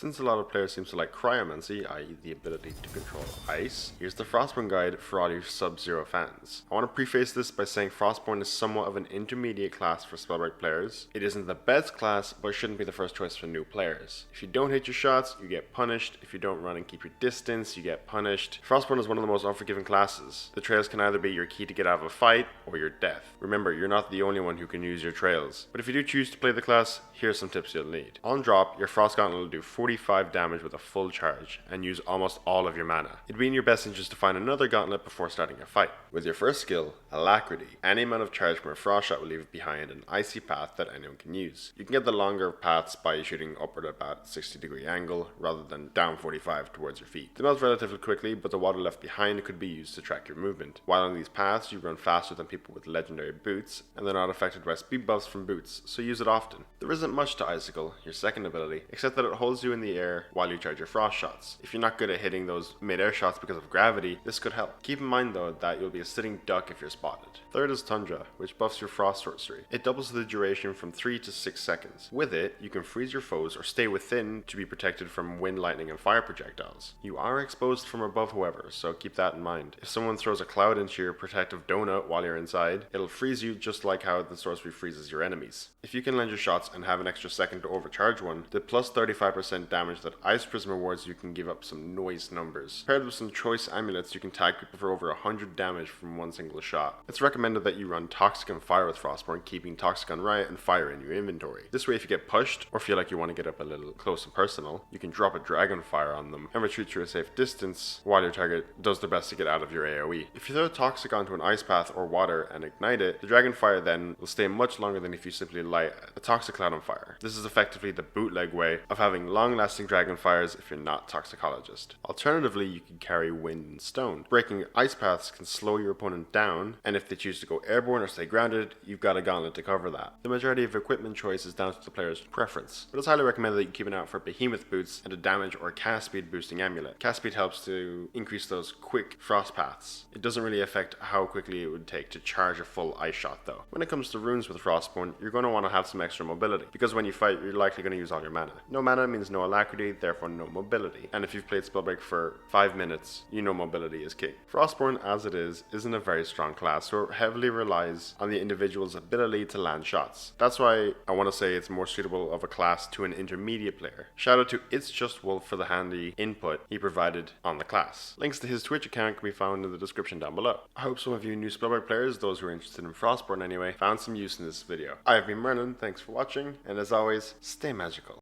Since a lot of players seem to like cryomancy, i.e. the ability to control ice, here's the Frostborn guide for all you Sub-Zero fans. I want to preface this by saying Frostborn is somewhat of an intermediate class for Spellbreak players. It isn't the best class, but it shouldn't be the first choice for new players. If you don't hit your shots, you get punished. If you don't run and keep your distance, you get punished. Frostborn is one of the most unforgiving classes. The trails can either be your key to get out of a fight, or your death. Remember, you're not the only one who can use your trails. But if you do choose to play the class, here's some tips you'll need. On drop, your Frost Gauntlet will do 45 damage with a full charge, and use almost all of your mana. It'd be in your best interest to find another gauntlet before starting a fight. With your first skill, Alacrity, any amount of charge from a frost shot will leave behind an icy path that anyone can use. You can get the longer paths by shooting upward at about 60-degree angle, rather than down 45 towards your feet. They melt relatively quickly, but the water left behind could be used to track your movement. While on these paths, you run faster than people with legendary boots, and they're not affected by speed buffs from boots, so use it often. There isn't much to Icicle, your second ability, except that it holds you in the air while you charge your frost shots. If you're not good at hitting those mid-air shots because of gravity, this could help. Keep in mind though that you'll be a sitting duck if you're spotted. Third is Tundra, which buffs your frost sorcery. It doubles the duration from 3 to 6 seconds. With it, you can freeze your foes or stay within to be protected from wind, lightning, and fire projectiles. You are exposed from above however, so keep that in mind. If someone throws a cloud into your protective donut while you're inside, it'll freeze you just like how the sorcery freezes your enemies. If you can land your shots and have an extra second to overcharge one, the plus 35% damage that Ice Prism rewards you can give up some noise numbers. Paired with some choice amulets, you can tag people for over 100 damage from one single shot. It's recommended that you run Toxic and Fire with Frostborn, keeping Toxic on right and Fire in your inventory. This way if you get pushed, or feel like you want to get up a little close and personal, you can drop a Dragon Fire on them and retreat to a safe distance while your target does their best to get out of your AoE. If you throw Toxic onto an ice path or water and ignite it, the Dragon Fire then will stay much longer than if you simply light a Toxic Cloud on fire. This is effectively the bootleg way of having long-lasting Dragon Fires if you're not Toxicologist. Alternatively, you can carry Wind and Stone. Breaking ice paths can slow your opponent down, and if they choose to go airborne or stay grounded, you've got a gauntlet to cover that. The majority of equipment choice is down to the player's preference, but it's highly recommended that you keep an eye out for Behemoth boots and a damage or cast speed boosting amulet. Cast speed helps to increase those quick frost paths. It doesn't really affect how quickly it would take to charge a full ice shot though. When it comes to runes with Frostborn, you're going to want to have some extra mobility, because when you fight, you're likely going to use all your mana. No mana means no alacrity, therefore no mobility. And if you've played Spellbreak for 5 minutes, you know mobility is king. Frostborn, as it isn't a very strong class, so it heavily relies on the individual's ability to land shots. That's why I want to say it's more suitable of a class to an intermediate player. Shout out to It's Just Wolf for the handy input he provided on the class. Links to his Twitch account can be found in the description down below. I hope some of you new Spellbreak players, those who are interested in Frostborn anyway, found some use in this video. I have been Merlin, thanks for watching, and as always, stay magical.